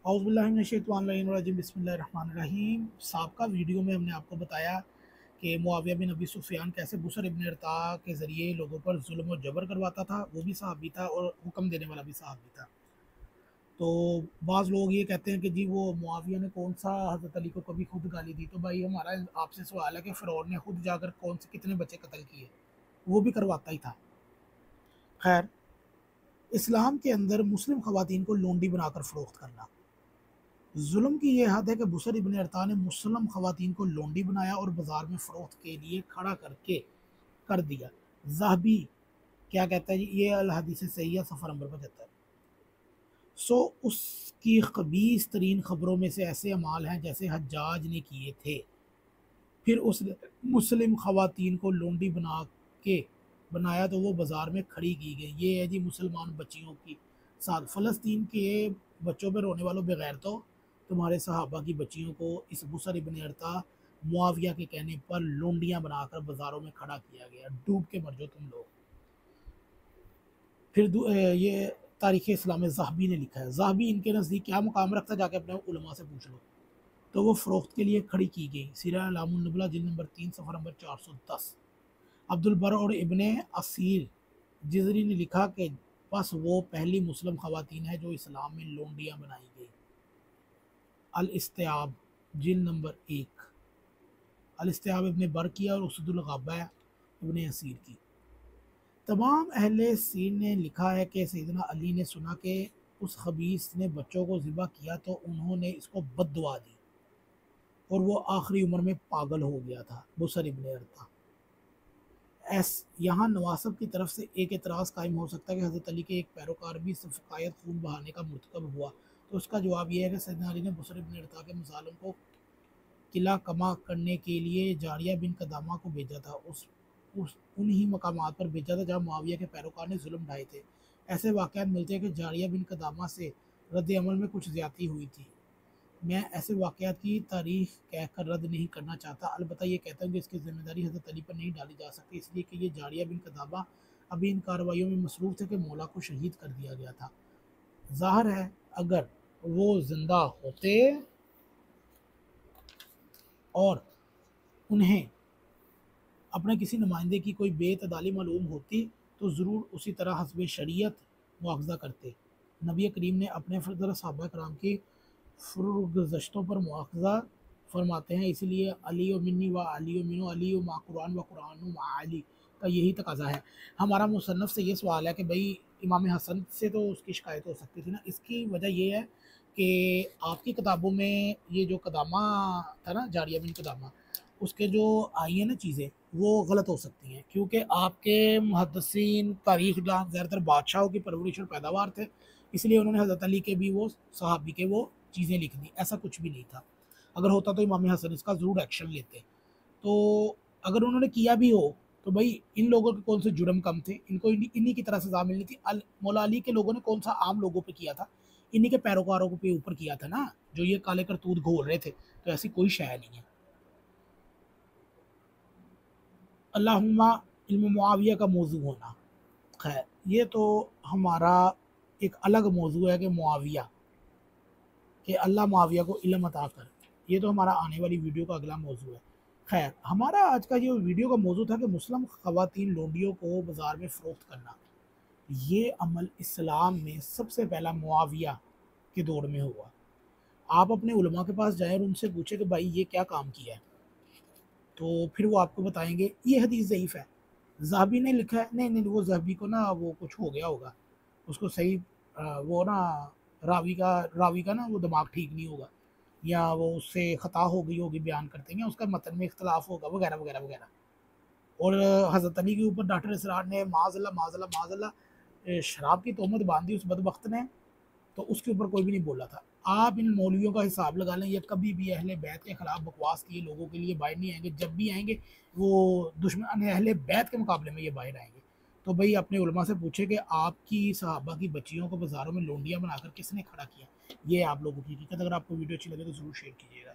औज़ु बिल्लाहि मिनश्शैतानिर्रजीम बिस्मिल्लाहिर्रहमानिर्रहीम। सबका वीडियो में हमने आपको बताया कि मुआविया बिन अबी सुफ़ियान कैसे बुसर इब्न अरता के ज़रिए लोगों पर जुल्म और जबर करवाता था। वो भी सहाबी था और हुक्म देने वाला भी सहाबी था। तो बाज़ लोग ये कहते हैं कि जी वो मुआविया ने कौन सा हज़रत अली को कभी खुद गाली दी। तो भाई हमारा आपसे सवाल है कि फ़िरौन ने खुद जाकर कौन से कितने बच्चे कत्ल किए, वो भी करवाता ही था। खैर, इस्लाम के अंदर मुस्लिम ख़वातीन को लोंडी बनाकर फ़रोख्त करना, जुल्म की ये हद है कि बुसर इब्न अरता ने मुस्लिम ख़वातीन को लोंडी बनाया और बाज़ार में फ़रोख्त के लिए खड़ा करके कर दिया। ज़ाहबी क्या कहता है जी, ये अल हदीस सही है, सफ़र नंबर 75। उसकी खबीस तरीन ख़बरों में से ऐसे अमाल हैं जैसे हज्जाज ने किए थे। फिर उसने मुस्लिम ख़वातीन को लोंडी बनाया तो वो बाज़ार में खड़ी की गई। ये है जी मुसलमान बच्चियों की साथ फ़लस्तीन के बच्चों पे रोने वालों बगैर तो तुम्हारे सहाबा की बच्चियों को इस बुसर इब्न अरता मुआविया के कहने पर लोंडियाँ बनाकर बाज़ारों में खड़ा किया गया। डूब के मर जाओ तुम लोग। फिर ये तारीख़ इस्लाम में ज़ाहबी ने लिखा है। ज़ाहबी इनके नज़दीक क्या मुकाम रखता, जाके अपने उलमा से पूछ लो। तो वो फ़रोख्त के लिए खड़ी की गई। सीरा अलामुन नुबला जिल्द नंबर 3 सफ़र नंबर 410। अब्दुल बर और इब्ने असीर जिज़री ने लिखा कि बस वो पहली मुस्लिम ख़वातीन है जो इस्लाम में लोंडियाँ बनाई गई। अल इस्तियाब जिल्द नंबर 1। अल इस्तियाब इब्ने बर की और उसदुल गब्बा इब्ने असीर की। तमाम अहले सीर ने लिखा है कि सैयदना अली ने सुना कि उस खबीस ने बच्चों को ज़िबा किया तो उन्होंने इसको बद्दुआ दी और वो आखिरी उम्र में पागल हो गया था। बुसर इब्न अरता यहाँ नवासब की तरफ से एक एतराज़ कायम हो सकता है कि हज़रत अली के एक पैरोकार भी सफ़कायत खून बहाने का मुर्तकब हुआ। तो उसका जवाब यह है कि सैयदना अली ने बुसर इब्न अरता के मज़ालिम को किला कमा करने के लिए जारिया बिन कदामा को भेजा था। उस उन्हीं मकामात पर भेजा था जहाँ मुआविया के पैरोकार ने जुल्म ढाए थे। ऐसे वाक़यात मिलते हैं कि जारिया बिन कदामा से रद्द अमल में कुछ ज़्यादती हुई थी। मैं ऐसे वाक़यात की तारीख़ कहकर रद्द नहीं करना चाहता, अलबत्ता ये कहता हूँ कि इसकी ज़िम्मेदारी हज़रत अली पर नहीं डाली जा सकती, इसलिए कि ये जारिया बिन कदामा अभी इन कार्रवाइयों में मसरूफ़ थे कि मौला को शहीद कर दिया गया था। ज़ाहिर है अगर वो ज़िंदा होते और उन्हें अपने किसी नुमाइंदे की कोई बेतदाली मालूम होती तो ज़रूर उसी तरह हस्ब शरीयत मुआवज़ा करते। नबी करीम ने अपने फ़ज़ल सहाबा कराम की फुरगुज़श्तों पर मुआवज़ा फरमाते हैं, इसलिए अली व मिन्नी व अली व मिनो अली व मा कुरान व कुरान मा अली का यही तकाज़ा है। हमारा मुसन्नफ़ से ये सवाल है कि भई इमाम हसन से तो उसकी शिकायत हो सकती थी ना। इसकी वजह ये है कि आपकी किताबों में ये जो कदामा था ना, जारिया बिन कदामा, उसके जो आई हैं ना चीज़ें, वो गलत हो सकती हैं क्योंकि आपके मुहद्दिसीन तारीख़ दान ज़्यादातर बादशाहों की परवरिश और पैदावार थे, इसलिए उन्होंने हज़रत अली के भी वो सहाबी के वो चीज़ें लिख दी। ऐसा कुछ भी नहीं था। अगर होता तो इमाम हसन इसका ज़रूर एक्शन लेते। तो अगर उन्होंने किया भी हो तो भाई इन लोगों के कौन से जुर्म कम थे, इनको इन्हीं की तरह सज़ा मिलनी थी। मौला अली के लोगों ने कौन सा आम लोगों पे किया था, इन्हीं के पैरोकारों के ऊपर किया था ना, जो ये काले करतूत घोल रहे थे। तो ऐसी कोई शय नहीं है। अल्लाहुम्मा इल्म मुआविया का मौजू होना, खैर ये तो हमारा एक अलग मौजू है कि मुआविया, कि अल्लाह मुआविया को इल्म अता कर, ये तो हमारा आने वाली वीडियो का अगला मौजू है। खैर, हमारा आज का जो वीडियो का मौजू था कि मुस्लिम ख़वातीन लोंडियों को बाज़ार में फ़रोख्त करना, ये अमल इस्लाम में सबसे पहला मुआविया के दौर में हुआ। आप अपने उलमा के पास जाएँ और उनसे पूछें कि भाई ये क्या काम किया है, तो फिर वो आपको बताएँगे ये हदीस ज़ईफ़ है। ज़ाहबी ने लिखा है, नहीं, नहीं वो ज़ाहबी को ना वो कुछ हो गया होगा, उसको सही वो ना रावी का ना वो दिमाग ठीक नहीं होगा, या वो उससे ख़ता हो गई होगी बयान करते हैं, या उसका मतन में इख्तलाफ होगा वगैरह, वगैरह, वगैरह। और हज़रत अली के ऊपर डॉक्टर इसरार ने माज़अल्लाह माज़अल्लाह माज़अल्लाह शराब की तोहमत बाँध दी उस बदबख्त ने, तो उसके ऊपर कोई भी नहीं बोला था। आप इन मौलवियों का हिसाब लगा लें, ये कभी भी अहले बैत के खिलाफ बकवास किए लोगों के लिए बाहर नहीं आएंगे। जब भी आएंगे वो दुश्मन अहले बैत के मुकाबले में ये बाहर आएंगे। तो भाई अपने उलमा से पूछे कि आपकी सहाबा की बच्चियों को बाज़ारों में लोंडियाँ बनाकर किसने खड़ा किया। ये आप लोगों की हकीकत। अगर आपको वीडियो अच्छी लगे तो ज़रूर शेयर कीजिएगा।